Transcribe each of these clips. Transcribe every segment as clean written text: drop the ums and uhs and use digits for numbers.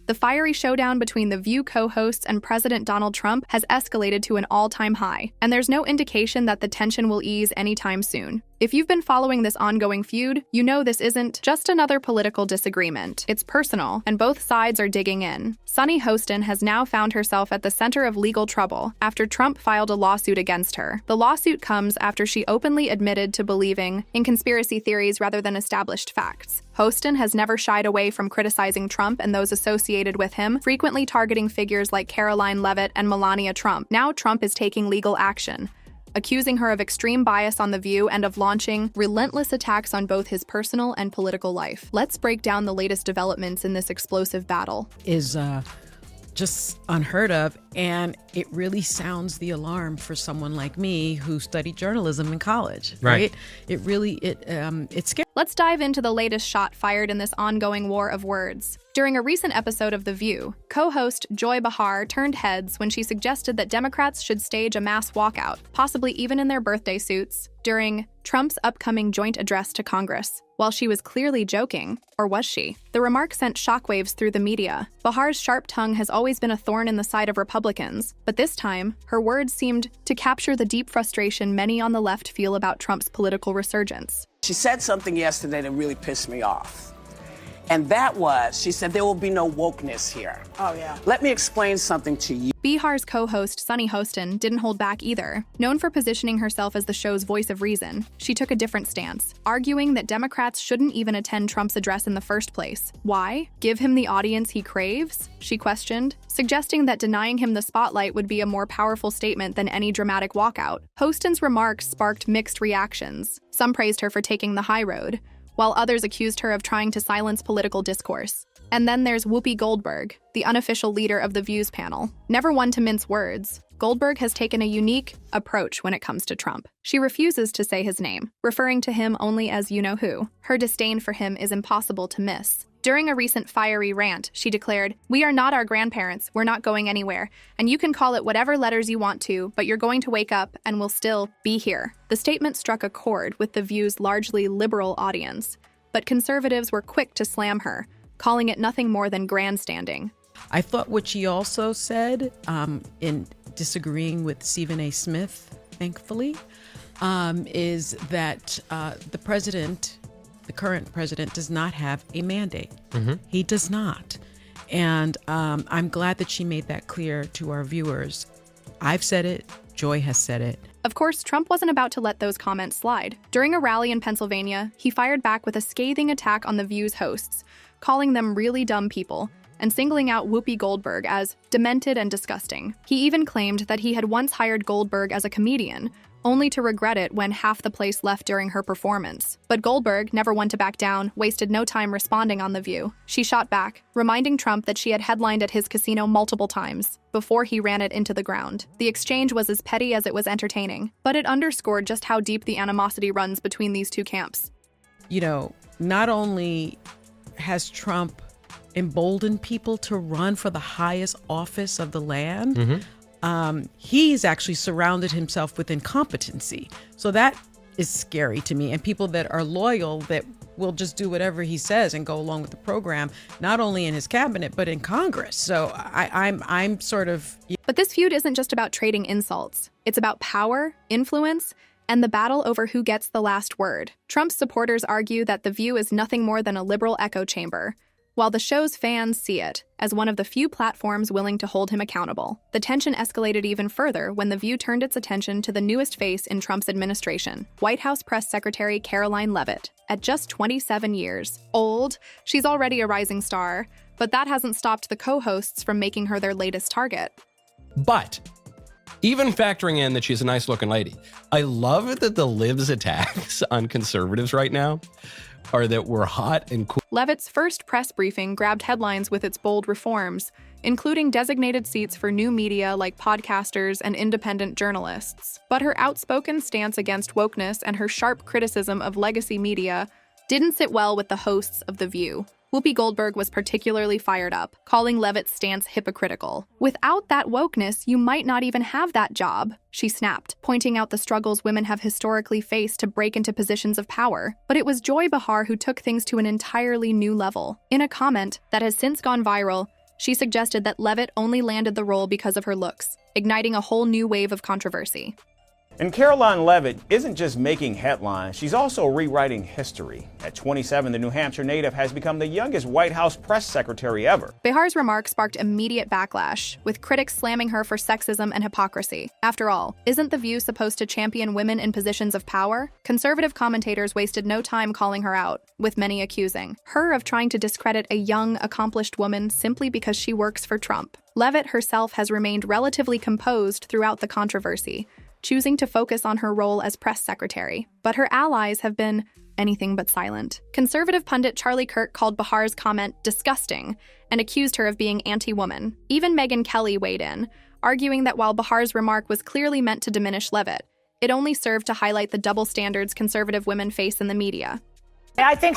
The fiery showdown between The View co-hosts and President Donald Trump has escalated to an all-time high, and there's no indication that the tension will ease anytime soon. If you've been following this ongoing feud, you know this isn't just another political disagreement. It's personal, and both sides are digging in. Sunny Hostin has now found herself at the center of legal trouble after Trump filed a lawsuit against her. The lawsuit comes after she openly admitted to believing in conspiracy theories rather than established facts. Hostin has never shied away from criticizing Trump and those associated with him, frequently targeting figures like Karoline, Leavitt, and Melania Trump. Now Trump is taking legal action, accusing her of extreme bias on The View and of launching relentless attacks on both his personal and political life. Let's break down the latest developments in this explosive battle. Is just unheard of, and it really sounds the alarm for someone like me who studied journalism in college. Right? It's scary. Let's dive into the latest shot fired in this ongoing war of words. During a recent episode of The View, co-host Joy Behar turned heads when she suggested that Democrats should stage a mass walkout, possibly even in their birthday suits, during Trump's upcoming joint address to Congress. While she was clearly joking, or was she? The remark sent shockwaves through the media. Behar's sharp tongue has always been a thorn in the side of Republicans, but this time, her words seemed to capture the deep frustration many on the left feel about Trump's political resurgence. She said something yesterday that really pissed me off. And that was, she said, there will be no wokeness here. Oh, yeah. Let me explain something to you. Behar's co-host, Sunny Hostin, didn't hold back either. Known for positioning herself as the show's voice of reason, she took a different stance, arguing that Democrats shouldn't even attend Trump's address in the first place. Why? Give him the audience he craves? She questioned, suggesting that denying him the spotlight would be a more powerful statement than any dramatic walkout. Hostin's remarks sparked mixed reactions. Some praised her for taking the high road, while others accused her of trying to silence political discourse. And then there's Whoopi Goldberg, the unofficial leader of The View's panel. Never one to mince words, Goldberg has taken a unique approach when it comes to Trump. She refuses to say his name, referring to him only as you-know-who. Her disdain for him is impossible to miss. During a recent fiery rant, she declared, "We are not our grandparents, we're not going anywhere, and you can call it whatever letters you want to, but you're going to wake up and we'll still be here." The statement struck a chord with The View's largely liberal audience, but conservatives were quick to slam her, calling it nothing more than grandstanding. I thought what she also said, in disagreeing with Stephen A. Smith, thankfully, is that the current president does not have a mandate. He does not. And I'm glad that she made that clear to our viewers. I've said it. Joy has said it. Of course, Trump wasn't about to let those comments slide. During a rally in Pennsylvania, he fired back with a scathing attack on The View's hosts, calling them really dumb people, and singling out Whoopi Goldberg as demented and disgusting. He even claimed that he had once hired Goldberg as a comedian, only to regret it when half the place left during her performance. But Goldberg, never one to back down, wasted no time responding on The View. She shot back, reminding Trump that she had headlined at his casino multiple times before he ran it into the ground. The exchange was as petty as it was entertaining, but it underscored just how deep the animosity runs between these two camps. You know, not only has Trump emboldened people to run for the highest office of the land, he's actually surrounded himself with incompetency. So that is scary to me. And people that are loyal, that will just do whatever he says and go along with the program, not only in his cabinet, but in Congress. So I'm sort of... But this feud isn't just about trading insults. It's about power, influence, and the battle over who gets the last word. Trump's supporters argue that The View is nothing more than a liberal echo chamber, while the show's fans see it as one of the few platforms willing to hold him accountable. The tension escalated even further when The View turned its attention to the newest face in Trump's administration, White House Press Secretary Karoline Leavitt. At just 27 years old, she's already a rising star, but that hasn't stopped the co-hosts from making her their latest target. But even factoring in that she's a nice-looking lady, I love that the libs attacks on conservatives right now are that we're hot and cool. Leavitt's first press briefing grabbed headlines with its bold reforms, including designated seats for new media like podcasters and independent journalists. But her outspoken stance against wokeness and her sharp criticism of legacy media didn't sit well with the hosts of The View. Whoopi Goldberg was particularly fired up, calling Leavitt's stance hypocritical. "Without that wokeness, you might not even have that job," she snapped, pointing out the struggles women have historically faced to break into positions of power. But it was Joy Behar who took things to an entirely new level. In a comment that has since gone viral, She suggested that Leavitt only landed the role because of her looks, igniting a whole new wave of controversy. And Karoline Leavitt isn't just making headlines, she's also rewriting history. At 27, the New Hampshire native has become the youngest White House press secretary ever. Behar's remarks sparked immediate backlash, with critics slamming her for sexism and hypocrisy. After all, isn't The View supposed to champion women in positions of power? Conservative commentators wasted no time calling her out, with many accusing her of trying to discredit a young, accomplished woman simply because she works for Trump. Leavitt herself has remained relatively composed throughout the controversy, choosing to focus on her role as press secretary, but her allies have been anything but silent. Conservative pundit Charlie Kirk called Behar's comment disgusting and accused her of being anti-woman. Even Megyn Kelly weighed in, arguing that while Behar's remark was clearly meant to diminish Leavitt, it only served to highlight the double standards conservative women face in the media. I think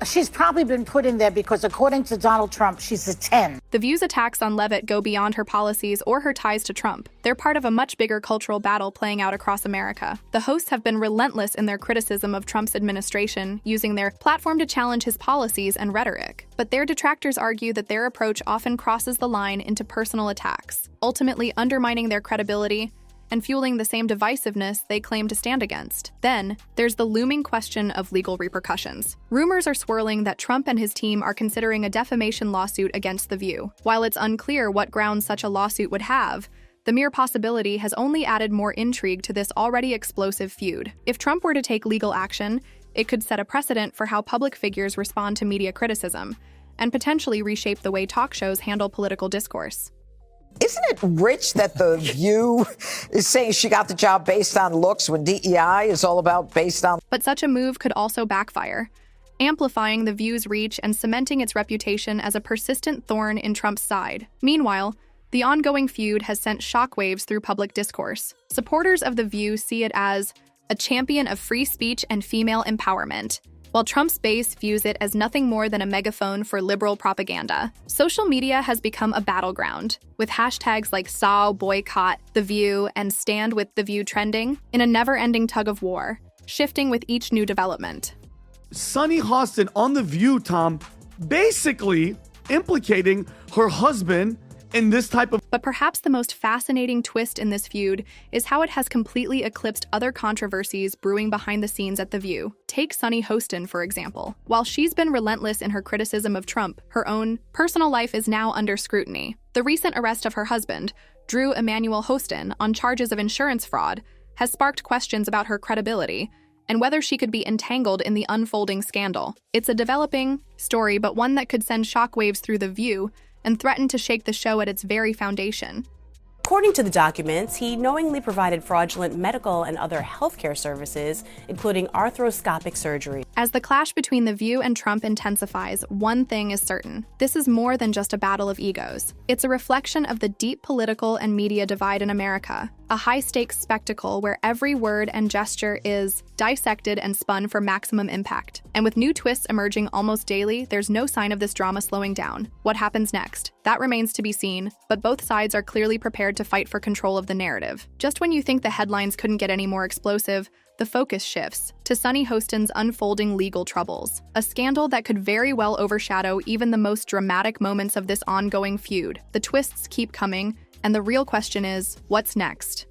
she's probably been put in there because, according to Donald Trump, she's a 10. The View's attacks on Leavitt go beyond her policies or her ties to Trump. They're part of a much bigger cultural battle playing out across America. The hosts have been relentless in their criticism of Trump's administration, using their platform to challenge his policies and rhetoric. But their detractors argue that their approach often crosses the line into personal attacks, ultimately undermining their credibility and fueling the same divisiveness they claim to stand against. Then, there's the looming question of legal repercussions. Rumors are swirling that Trump and his team are considering a defamation lawsuit against The View. While it's unclear what grounds such a lawsuit would have, the mere possibility has only added more intrigue to this already explosive feud. If Trump were to take legal action, it could set a precedent for how public figures respond to media criticism, and potentially reshape the way talk shows handle political discourse. Isn't it rich that The View is saying she got the job based on looks when DEI is all about based on... But such a move could also backfire, amplifying The View's reach and cementing its reputation as a persistent thorn in Trump's side. Meanwhile, the ongoing feud has sent shockwaves through public discourse. Supporters of The View see it as a champion of free speech and female empowerment, while Trump's base views it as nothing more than a megaphone for liberal propaganda. Social media has become a battleground, with hashtags like #SAW, boycott, The View, and Stand with The View trending in a never-ending tug of war, shifting with each new development. Sunny Hostin on The View, Tom, basically implicating her husband in this type of... But perhaps the most fascinating twist in this feud is how it has completely eclipsed other controversies brewing behind the scenes at The View. Take Sunny Hostin, for example. While she's been relentless in her criticism of Trump, her own personal life is now under scrutiny. The recent arrest of her husband, Drew Emanuel Hostin, on charges of insurance fraud, has sparked questions about her credibility and whether she could be entangled in the unfolding scandal. It's a developing story, but one that could send shockwaves through The View and threatened to shake the show at its very foundation. According to the documents, he knowingly provided fraudulent medical and other healthcare services, including arthroscopic surgery. As the clash between The View and Trump intensifies, one thing is certain. This is more than just a battle of egos. It's a reflection of the deep political and media divide in America, a high-stakes spectacle where every word and gesture is dissected and spun for maximum impact. And with new twists emerging almost daily, there's no sign of this drama slowing down. What happens next? That remains to be seen, but both sides are clearly prepared to fight for control of the narrative. Just when you think the headlines couldn't get any more explosive, the focus shifts to Sunny Hostin's unfolding legal troubles, a scandal that could very well overshadow even the most dramatic moments of this ongoing feud. The twists keep coming, and the real question is, what's next?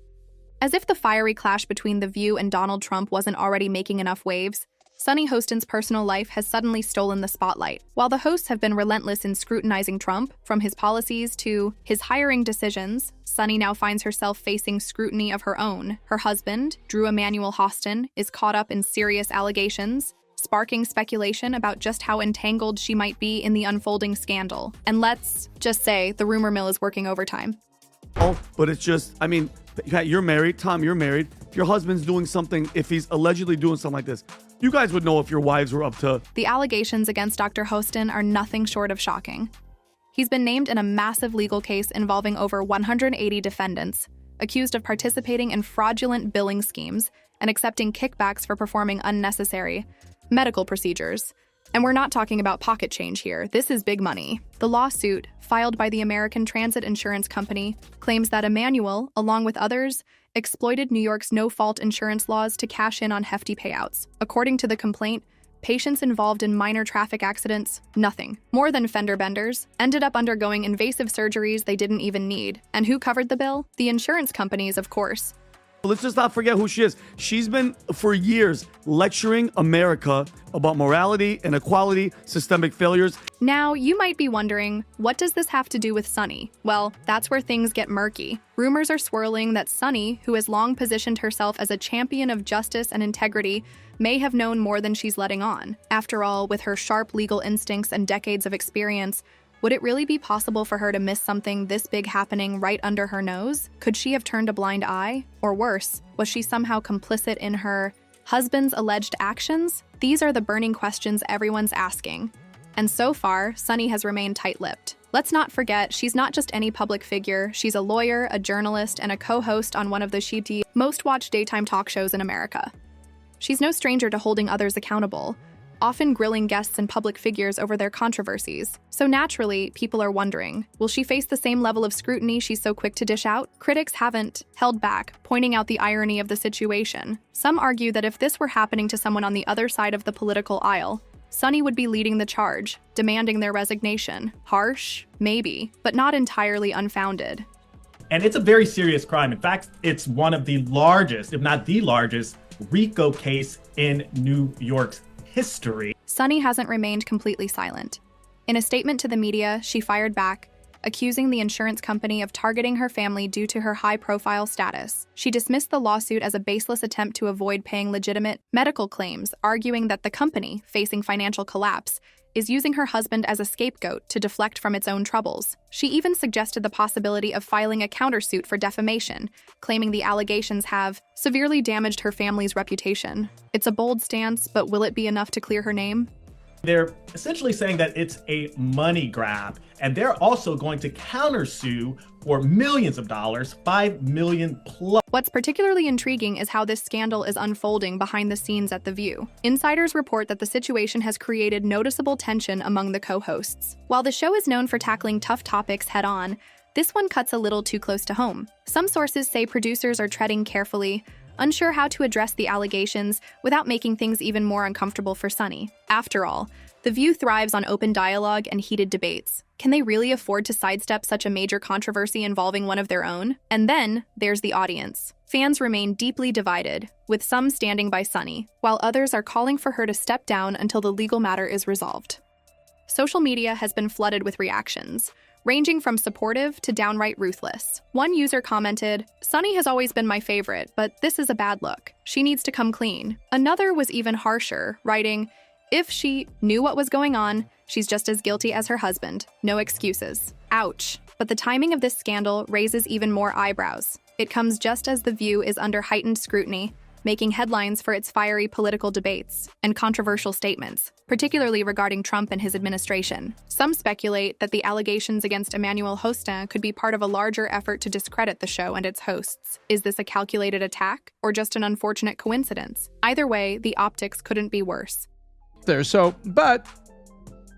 As if the fiery clash between The View and Donald Trump wasn't already making enough waves, Sunny Hostin's personal life has suddenly stolen the spotlight. While the hosts have been relentless in scrutinizing Trump, from his policies to his hiring decisions, Sunny now finds herself facing scrutiny of her own. Her husband, Drew Emanuel Hostin, is caught up in serious allegations, sparking speculation about just how entangled she might be in the unfolding scandal. And let's just say the rumor mill is working overtime. Oh, but it's just, I mean, you're married. Tom, you're married. If your husband's doing something, if he's allegedly doing something like this, you guys would know if your wives were up to... The allegations against Dr. Hostin are nothing short of shocking. He's been named in a massive legal case involving over 180 defendants, accused of participating in fraudulent billing schemes and accepting kickbacks for performing unnecessary medical procedures. And we're not talking about pocket change here. This is big money. The lawsuit, filed by the American Transit Insurance Company, claims that Emanuel, along with others, exploited New York's no-fault insurance laws to cash in on hefty payouts. According to the complaint, Patients involved in minor traffic accidents? Nothing. More than fender benders. Ended up undergoing invasive surgeries they didn't even need. And who covered the bill? The insurance companies, of course. Let's just not forget who she is. She's been, for years, lecturing America about morality, inequality, systemic failures. Now, you might be wondering, what does this have to do with Sunny? Well, that's where things get murky. Rumors are swirling that Sunny, who has long positioned herself as a champion of justice and integrity, may have known more than she's letting on. After all, with her sharp legal instincts and decades of experience, would it really be possible for her to miss something this big happening right under her nose? Could she have turned a blind eye? Or worse, was she somehow complicit in her husband's alleged actions? These are the burning questions everyone's asking. And so far, Sunny has remained tight-lipped. Let's not forget, she's not just any public figure. She's a lawyer, a journalist, and a co-host on one of the shied most-watched daytime talk shows in America. She's no stranger to holding others accountable, often grilling guests and public figures over their controversies. So naturally, people are wondering, will she face the same level of scrutiny she's so quick to dish out? Critics haven't held back, pointing out the irony of the situation. Some argue that if this were happening to someone on the other side of the political aisle, Sunny would be leading the charge, demanding their resignation. Harsh? Maybe, but not entirely unfounded. And it's a very serious crime. In fact, it's one of the largest, if not the largest, RICO case in New York's history. Sunny hasn't remained completely silent. In a statement to the media, she fired back, accusing the insurance company of targeting her family due to her high-profile status. She dismissed the lawsuit as a baseless attempt to avoid paying legitimate medical claims, arguing that the company, facing financial collapse, is using her husband as a scapegoat to deflect from its own troubles. She even suggested the possibility of filing a countersuit for defamation, claiming the allegations have severely damaged her family's reputation. It's a bold stance, but will it be enough to clear her name? They're essentially saying that it's a money grab, and they're also going to countersue for millions of dollars, $5 million plus. What's particularly intriguing is how this scandal is unfolding behind the scenes at The View. Insiders report that the situation has created noticeable tension among the co-hosts. While the show is known for tackling tough topics head-on, this one cuts a little too close to home. Some sources say producers are treading carefully, unsure how to address the allegations without making things even more uncomfortable for Sunny. After all, The View thrives on open dialogue and heated debates. Can they really afford to sidestep such a major controversy involving one of their own? And then there's the audience. Fans remain deeply divided, with some standing by Sunny, while others are calling for her to step down until the legal matter is resolved. Social media has been flooded with reactions, ranging from supportive to downright ruthless. One user commented, "Sunny has always been my favorite, but this is a bad look. She needs to come clean." Another was even harsher, writing, "If she knew what was going on, she's just as guilty as her husband. No excuses." Ouch. But the timing of this scandal raises even more eyebrows. It comes just as The View is under heightened scrutiny, making headlines for its fiery political debates and controversial statements, particularly regarding Trump and his administration. Some speculate that the allegations against Emmanuel Hostin could be part of a larger effort to discredit the show and its hosts. Is this a calculated attack, or just an unfortunate coincidence? Either way, the optics couldn't be worse. But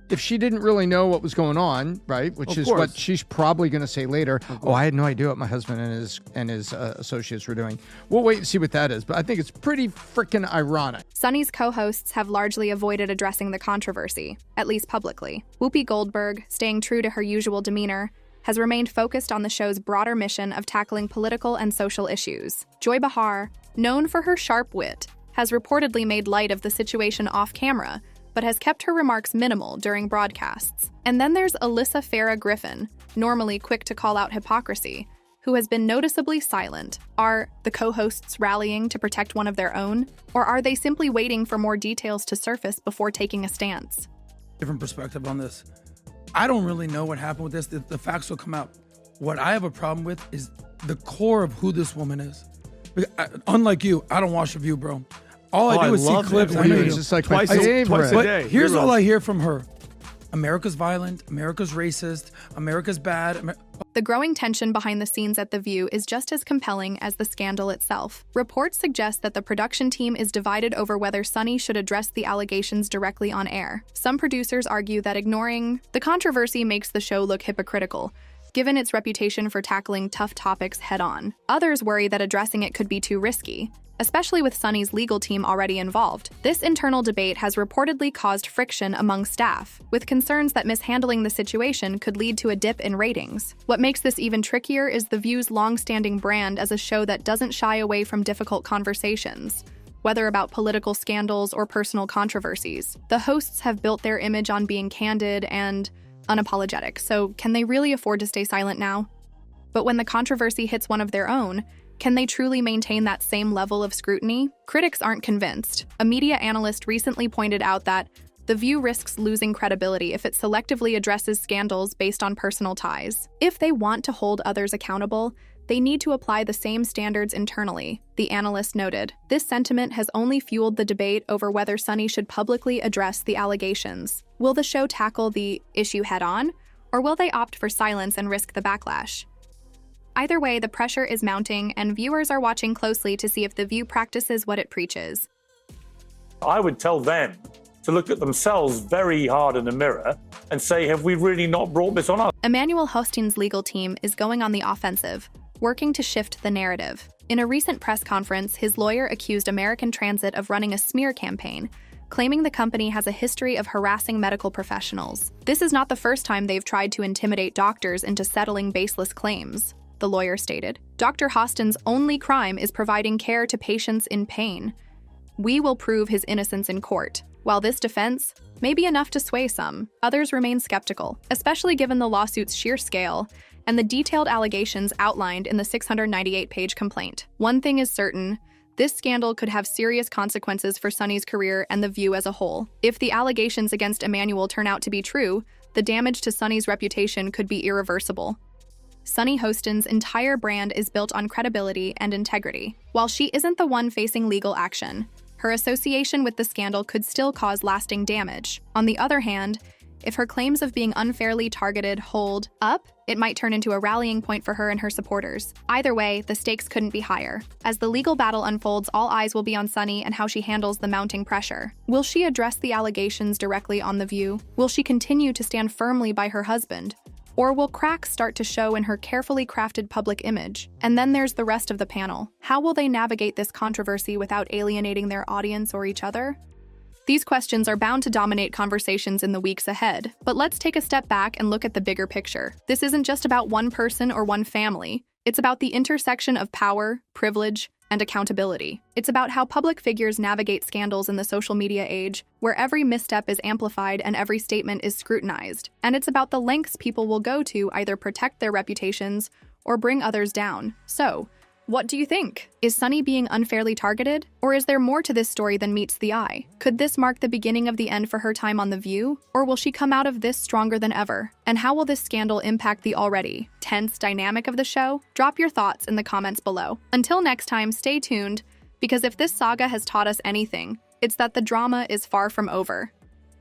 if she didn't really know what was going on, right, which is what she's probably going to say later, I had no idea what my husband and his associates were doing. We'll wait and see what that is, but I think it's pretty freaking ironic. Sunny's co-hosts have largely avoided addressing the controversy, at least publicly. Whoopi Goldberg, staying true to her usual demeanor, has remained focused on the show's broader mission of tackling political and social issues. Joy Behar, known for her sharp wit, has reportedly made light of the situation off-camera, but has kept her remarks minimal during broadcasts. And then there's Alyssa Farah Griffin, normally quick to call out hypocrisy, who has been noticeably silent. Are the co-hosts rallying to protect one of their own? Or are they simply waiting for more details to surface before taking a stance? Different perspective on this. I don't really know what happened with this. The facts will come out. What I have a problem with is the core of who this woman is. Unlike you, I don't watch The View, bro. All I do is see clips. I know it's just like twice a day. But here's all I hear from her. America's violent. America's racist. America's bad. The growing tension behind the scenes at The View is just as compelling as the scandal itself. Reports suggest that the production team is divided over whether Sunny should address the allegations directly on air. Some producers argue that ignoring the controversy makes the show look hypocritical, given its reputation for tackling tough topics head-on. Others worry that addressing it could be too risky, especially with Sunny's legal team already involved. This internal debate has reportedly caused friction among staff, with concerns that mishandling the situation could lead to a dip in ratings. What makes this even trickier is The View's long-standing brand as a show that doesn't shy away from difficult conversations, whether about political scandals or personal controversies. The hosts have built their image on being candid and unapologetic, so can they really afford to stay silent now? But when the controversy hits one of their own, can they truly maintain that same level of scrutiny? Critics aren't convinced. A media analyst recently pointed out that The View risks losing credibility if it selectively addresses scandals based on personal ties. If they want to hold others accountable, they need to apply the same standards internally, the analyst noted. This sentiment has only fueled the debate over whether Sunny should publicly address the allegations. Will the show tackle the issue head-on, or will they opt for silence and risk the backlash? Either way, the pressure is mounting, and viewers are watching closely to see if The View practices what it preaches. I would tell them to look at themselves very hard in the mirror and say, have we really not brought this on us? Emmanuel Hostin's legal team is going on the offensive, working to shift the narrative. In a recent press conference, his lawyer accused American Transit of running a smear campaign, claiming the company has a history of harassing medical professionals. This is not the first time they've tried to intimidate doctors into settling baseless claims, the lawyer stated. Dr. Hostin's only crime is providing care to patients in pain. We will prove his innocence in court. While this defense may be enough to sway some, others remain skeptical, especially given the lawsuit's sheer scale and the detailed allegations outlined in the 698-page complaint. One thing is certain, this scandal could have serious consequences for Sunny's career and The View as a whole. If the allegations against Emmanuel turn out to be true, the damage to Sunny's reputation could be irreversible. Sunny Hostin's entire brand is built on credibility and integrity. While she isn't the one facing legal action, her association with the scandal could still cause lasting damage. On the other hand, if her claims of being unfairly targeted hold up, it might turn into a rallying point for her and her supporters. Either way, the stakes couldn't be higher. As the legal battle unfolds, all eyes will be on Sunny and how she handles the mounting pressure. Will she address the allegations directly on The View? Will she continue to stand firmly by her husband? Or will cracks start to show in her carefully crafted public image? And then there's the rest of the panel. How will they navigate this controversy without alienating their audience or each other? These questions are bound to dominate conversations in the weeks ahead, but let's take a step back and look at the bigger picture. This isn't just about one person or one family. It's about the intersection of power, privilege, and accountability. It's about how public figures navigate scandals in the social media age, where every misstep is amplified and every statement is scrutinized. And it's about the lengths people will go to either protect their reputations or bring others down. So, what do you think? Is Sunny being unfairly targeted? Or is there more to this story than meets the eye? Could this mark the beginning of the end for her time on The View? Or will she come out of this stronger than ever? And how will this scandal impact the already tense dynamic of the show? Drop your thoughts in the comments below. Until next time, stay tuned, because if this saga has taught us anything, it's that the drama is far from over.